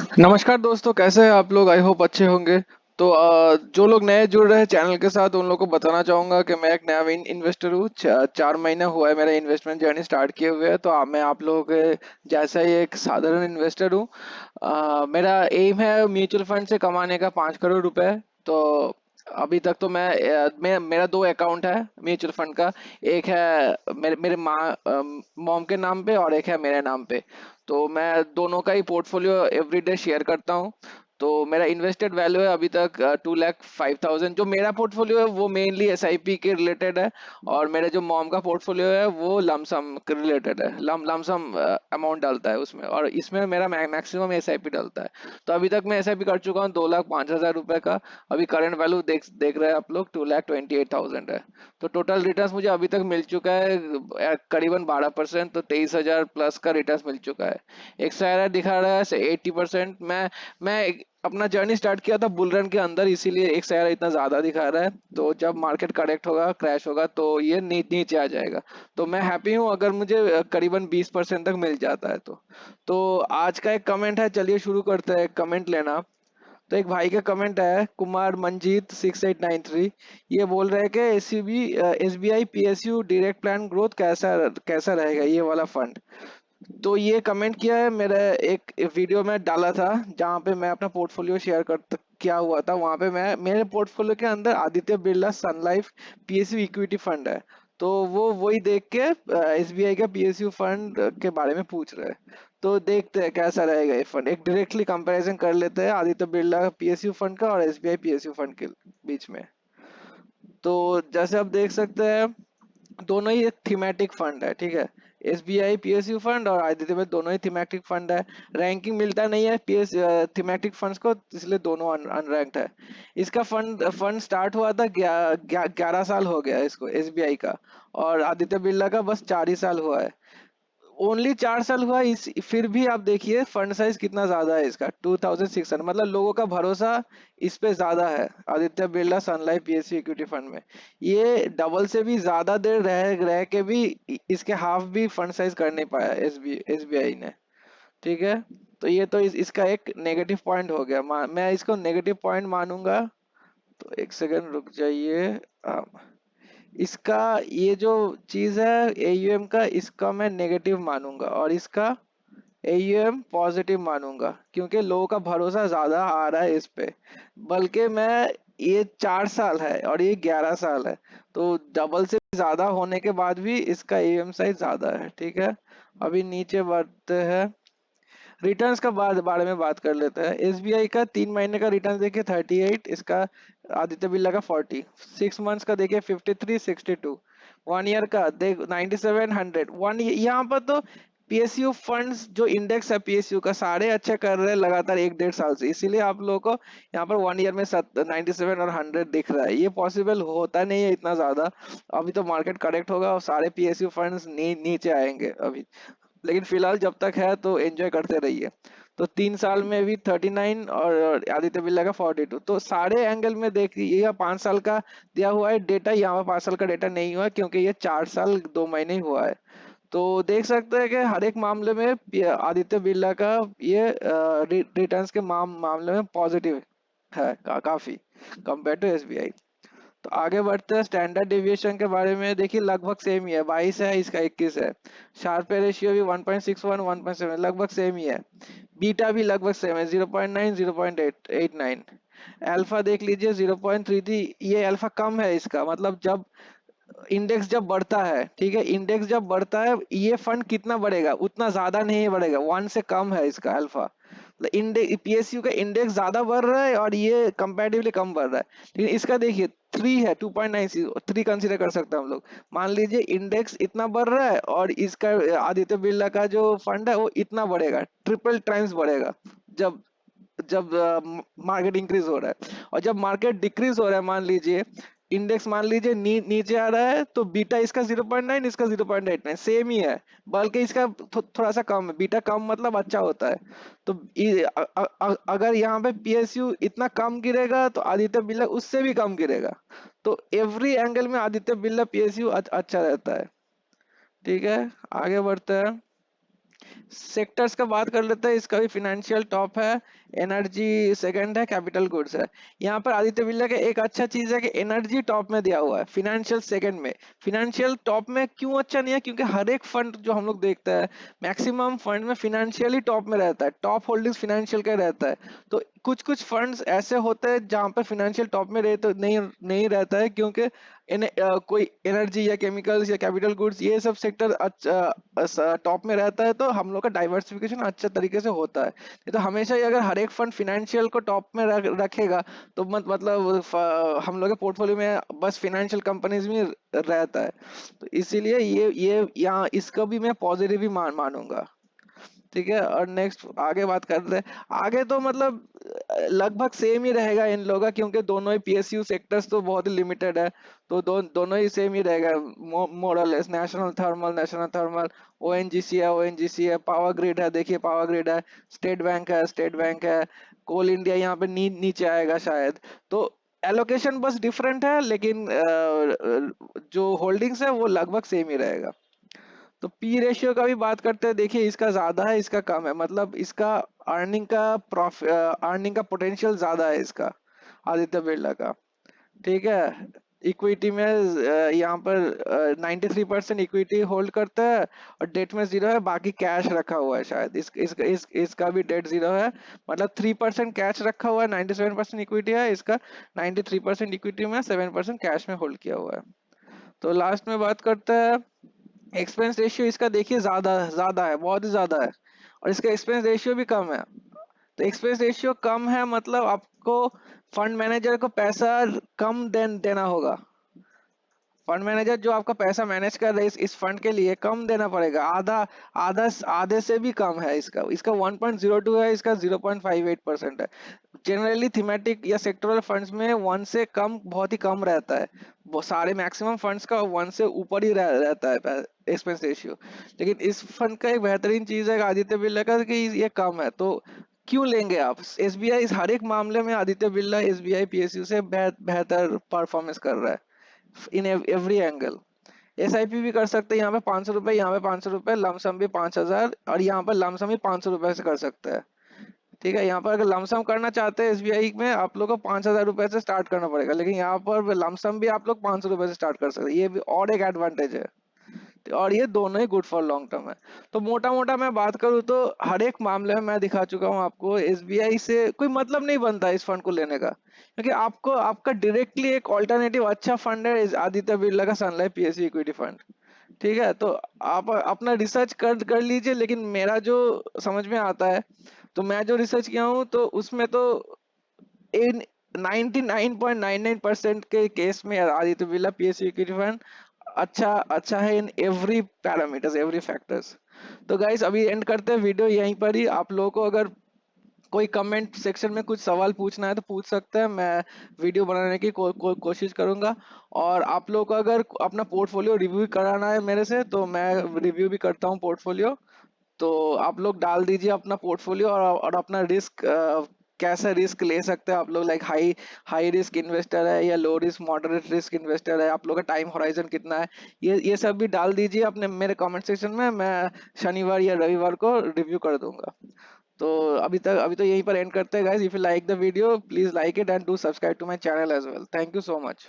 नमस्कार दोस्तों, कैसे हैं आप लोग? आई होप अच्छे होंगे। तो जो लोग नए जुड़ रहे हैं चैनल के साथ उन लोगों को बताना चाहूंगा कि मैं एक नया इन्वेस्टर हूँ। 4 महीना हुआ है मेरा इन्वेस्टमेंट जर्नी स्टार्ट किए हुए है। तो मैं आप लोगों के जैसा ही एक साधारण इन्वेस्टर हूँ। मेरा एम है म्यूचुअल फंड से कमाने का 5 करोड़ रुपए। तो अभी तक तो मेरा दो अकाउंट है म्यूचुअल फंड का। एक है मेरे मेरे मॉम के नाम पे और एक है मेरे नाम पे। तो मैं दोनों का ही पोर्टफोलियो एवरीडे शेयर करता हूँ। तो मेरा इन्वेस्टेड वैल्यू है अभी तक 2,05,000। जो मेरा पोर्टफोलियो है वो मेनली एसआईपी के रिलेटेड है। और मेरे जो मॉम का पोर्टफोलियो है वो लमसम के रिलेटेड है। लमसम अमाउंट डालता है उसमें, और इसमें मेरा मैक्सिमम एसआईपी डालता है। तो अभी तक मैं एसआईपी कर चुका हूँ 2,05,000 रुपए का। अभी करंट वैल्यू देख देख रहे हैं आप लोग, 2,28,000 है। तो टोटल रिटर्न्स मुझे अभी तक मिल चुका है करीबन 12%। तो 23,000 प्लस का रिटर्न्स मिल चुका है। एक शेयर है दिखा रहा है 80%। मैं अपना जर्नी स्टार्ट किया था बुल रन के अंदर, इसीलिए एक शेयर इतना ज्यादा दिखा रहा है। तो जब मार्केट करेक्ट होगा, क्रैश होगा, तो ये नीचे आ जाएगा। तो मैं हैप्पी हूँ अगर मुझे करीबन 20% तक मिल जाता है तो आज का एक कमेंट है, चलिए शुरू करते हैं कमेंट लेना। तो एक भाई का कमेंट है, कुमार मंजीत 6893। ये बोल रहे हैं कि SBI PSU direct plan growth कैसा कैसा रहेगा ये वाला फंड। तो ये कमेंट किया है मेरा एक वीडियो में डाला था, जहाँ पे मैं अपना पोर्टफोलियो शेयर कर किया हुआ था। वहाँ पे मैं मेरे पोर्टफोलियो के अंदर आदित्य बिरला सन लाइफ पीएसयू इक्विटी फंड है। तो वो वही देख के एसबीआई का पीएसयू फंड के बारे में पूछ रहे हैं। तो देखते हैं कैसा रहेगा ये फंड। एक डायरेक्टली कंपैरिजन कर लेते हैं आदित्य बिरला पीएसयू फंड का और एसबीआई पीएसयू फंड के बीच में। तो जैसे आप देख सकते हैं, दोनों ही एक थीमेटिक फंड है, ठीक है। एसबीआई पीएसयू फंड और आदित्य में दोनों ही थीमेटिक फंड है। रैंकिंग मिलता नहीं है पीएस थीमेटिक फंड्स को, इसलिए दोनों अनरैंक्ड है। इसका फंड फंड स्टार्ट हुआ था 11 साल हो गया इसको एसबीआई का। और आदित्य बिरला का बस 4 ही साल हुआ है। ओनली 4 साल हुआ इस, फिर भी आप देखिए फंड साइज कितना ज्यादा है इसका, 2,600। मतलब लोगों का भरोसा इस पे ज्यादा है आदित्य बिरला सन लाइफ पीएसयू इक्विटी फंड में। ये डबल से भी ज्यादा देर रह रह के भी इसके हाफ भी फंड साइज कर नहीं पाया एसबीआई ने, ठीक है। तो ये तो इसका एक नेगेटिव पॉइंट हो गया। मैं इसको नेगेटिव पॉइंट मानूंगा। तो एक सेकंड रुक जाइए। इसका ये जो चीज है एयूएम का, इसका मैं नेगेटिव मानूंगा और इसका एयूएम पॉजिटिव मानूंगा, क्योंकि लोगों का भरोसा ज्यादा आ रहा है इस पे। बल्कि मैं, ये 4 साल है और ये 11 साल है। तो डबल से ज्यादा होने के बाद भी इसका एयूएम साइज ज्यादा है, ठीक है। अभी नीचे बढ़ते हैं, रिटर्न्स का बारे में बात कर लेते हैं। एसबीआई का 3 महीने का रिटर्न देखिए 38, इसका आदित्य बिरला का 40। 6 मंथ्स का देखिए 53, 62। 1 ईयर का देख 97, 100। यहाँ पर तो पीएसयू फंड्स जो इंडेक्स है पीएसयू का, सारे अच्छे कर रहे हैं लगातार 1 1.5 साल से। इसीलिए आप लोगों को यहाँ पर 1 ईयर में 97 और 100 दिख रहा है। ये पॉसिबल होता नहीं है इतना ज्यादा। अभी तो मार्केट करेक्ट होगा और सारे पीएसयू फंड्स नीचे आएंगे अभी। लेकिन फिलहाल जब तक है तो एंजॉय करते रहिए। तो 3 साल में भी 39 और आदित्य बिरला का 42। तो सारे एंगल में देखिए, यह 5 साल का दिया हुआ है डेटा, यहाँ पर 5 साल का डेटा नहीं हुआ है, क्योंकि ये 4 साल 2 महीने ही हुआ है। तो देख सकते हैं कि हर एक मामले में आदित्य बिरला का ये रिटर्न्स के मामले में पॉजिटिव है काफी कंपेयर टू एसबीआई। तो आगे बढ़ते हैं स्टैंडर्ड डेविएशन के बारे में। देखिए लगभग सेम ही है, 22 है, इसका 21 है। शार्प रेशियो भी 1.61 1.7 लगभग सेम ही है। बीटा भी लगभग सेम है, 0.9 0.89। अल्फा देख लीजिए 0.33। ये अल्फा कम है इसका, मतलब जब इंडेक्स जब बढ़ता है, ठीक है, इंडेक्स जब बढ़ता है ये फंड कितना बढ़ेगा, उतना ज्यादा नहीं बढ़ेगा, 1 से कम है इसका अल्फा। इंडेक्स पीएसयू का इंडेक्स ज्यादा बढ़ रहा है और ये कंपैरेटिवली कम बढ़ रहा है। लेकिन इसका देखिए 3 है, 2.96, 3 कंसीडर कर सकते हैं हम लोग। मान लीजिए इंडेक्स इतना बढ़ रहा है और इसका आदित्य बिरला का जो फंड है वो इतना बढ़ेगा, ट्रिपल टाइम्स बढ़ेगा। जब जब मार्केट इंक्रीज हो रहा है और जब मार्केट डिक्रीज हो रहा है, मान लीजिए इंडेक्स मान लीजिए नीचे आ रहा है, तो बीटा इसका 0.9, इसका 0.89 सेम ही है। बल्कि इसका थोड़ा सा कम है। बीटा कम मतलब अच्छा होता है। तो अगर यहाँ पे पीएसयू इतना कम गिरेगा तो आदित्य बिरला उससे भी कम गिरेगा। तो एवरी एंगल में आदित्य बिरला पीएसयू अच्छा रहता है, ठीक है। आगे बढ़ते हैं। सेक्टर्स का बात कर लेते हैं, इसका भी फिनेंशियल टॉप है, एनर्जी सेकंड है, कैपिटल गुड्स है। यहाँ पर आदित्य बिरला के एक अच्छा चीज है कि एनर्जी टॉप में दिया हुआ है, फिनेंशियल सेकंड में। फिनेंशियल टॉप में क्यों अच्छा नहीं है? क्योंकि हर एक फंड जो हम लोग देखते हैं, मैक्सिमम फंड में फिनेंशियली टॉप में रहता है, टॉप होल्डिंग्स फिनेंशियल का रहता है। तो कुछ कुछ फंड्स ऐसे होते हैं जहां पर फिनेंशियल टॉप में रहे तो नहीं नहीं रहता है, क्योंकि कोई एनर्जी या केमिकल्स या कैपिटल गुड्स ये सब सेक्टर अच्छा टॉप में रहता है, तो हम लोग का डाइवर्सिफिकेशन अच्छे तरीके से होता है। नहीं तो हमेशा ही अगर हर एक फंड फिनेंशियल को टॉप में रखेगा तो मतलब हम लोग के पोर्टफोलियो में बस फिनेंशियल कंपनीज में रहता है। तो इसीलिए ये यहाँ इसको भी मैं पॉजिटिव ही मानूंगा। ठीक है, और नेक्स्ट आगे बात करते हैं। आगे तो मतलब लगभग सेम ही रहेगा इन लोगों का, क्योंकि दोनों ही पीएसयू सेक्टर्स तो बहुत ही लिमिटेड है। तो दोनों ही सेम ही रहेगा, मोरलेस। नेशनल थर्मल ओएनजीसी है, पावर ग्रिड है, देखिए पावर ग्रिड है, स्टेट बैंक है, कोल इंडिया यहाँ पे नीचे आएगा शायद। तो एलोकेशन बस डिफरेंट है, लेकिन जो होल्डिंग्स है वो लगभग सेम ही रहेगा। तो पी रेशियो का भी बात करते हैं, देखिए इसका ज्यादा है, इसका कम है, मतलब इसका अर्निंग का पोटेंशियल ज्यादा है इसका, आदित्य बिरला का। ठीक है, इक्विटी में यहाँ पर 93% इक्विटी होल्ड करता है, और डेट में जीरो है, बाकी कैश रखा हुआ है शायद। इसका भी डेट जीरो है, मतलब 3% कैश रखा हुआ है, 97% इक्विटी है इसका, 93% इक्विटी में 7% कैश में होल्ड किया हुआ है। तो लास्ट में बात करते हैं एक्सपेंस रेशियो, इसका देखिए ज्यादा ज्यादा है, बहुत ही ज्यादा है, और इसका एक्सपेंस रेशियो भी कम है। तो एक्सपेंस रेशियो कम है मतलब आपको फंड मैनेजर को पैसा कम देना होगा। फंड मैनेजर जो आपका पैसा मैनेज कर रहे हैं इस फंड के लिए कम देना पड़ेगा, आधा आधा आधे से भी कम है इसका। इसका 1.02 है, इसका 0.58% है। जनरली थीमेटिक या सेक्टोरल फंड्स में वन से कम बहुत ही कम रहता है, वो सारे मैक्सिमम फंड्स का वन से ऊपर ही रहता है एक्सपेंस रेशियो। लेकिन इस फंड का एक बेहतरीन चीज है आदित्य बिरला का कि ये कम है। तो क्यों लेंगे आप? एसबीआई इस हर एक मामले में आदित्य बिरला एसबीआई पीएसयू से बेहतर परफॉर्मेंस कर रहा है इन एवरी एंगल। एसआईपी भी कर सकते हैं, यहाँ पे 500 रुपए, यहाँ पे 500 रुपए, लमसम भी 5,000, और यहाँ पर लमसम ही 500 रुपए से कर सकते हैं। ठीक है, यहाँ पर अगर लमसम करना चाहते हैं एसबीआई में, आप लोग को 5,000 रुपए से स्टार्ट करना पड़ेगा, लेकिन यहाँ पर लमसम भी आप लोग 500 रुपए से स्टार्ट कर सकते हैं, ये भी और एक एडवांटेज है। और ये दोनों ही गुड फॉर लॉन्ग टर्म है। तो मोटा मोटा मैं बात करूँ तो हर एक मामले में मैं दिखा चुका हूँ आपको, एसबीआई से कोई मतलब नहीं बनता इस फंड को लेने का, क्योंकि आपको आपका डायरेक्टली एक ऑल्टरनेटिव अच्छा फंड है आदित्य बिरला का सनलाइफ पीएसयू इक्विटी फंड। ठीक है, तो आप अपना रिसर्च कर कर लीजिए, लेकिन मेरा जो समझ में आता है, तो मैं जो रिसर्च किया हूँ तो उसमें तो इन 99.99% के केस में Aditya Birla PSU equity fund अच्छा अच्छा है in every parameters, every factors. तो गाइस अभी एंड करते हैं वीडियो यहीं पर ही। आप लोगों को अगर कोई कमेंट सेक्शन में कुछ सवाल पूछना है तो पूछ सकते हैं, मैं वीडियो बनाने की कोशिश करूंगा। और आप लोगों को अगर अपना पोर्टफोलियो रिव्यू कराना है मेरे से, तो मैं रिव्यू भी करता हूँ पोर्टफोलियो। तो आप लोग डाल दीजिए अपना पोर्टफोलियो, और अपना रिस्क कैसा रिस्क ले सकते हैं आप लोग, like high high risk investor है या low risk moderate risk investor है, आप लोग का टाइम होराइजन कितना है, ये सब भी डाल दीजिए अपने मेरे कमेंट सेक्शन में। मैं शनिवार या रविवार को रिव्यू कर दूंगा। तो अभी तो यहीं पर एंड करते हैं guys. If you like the video please like it and do subscribe to my channel as well. Thank you so much.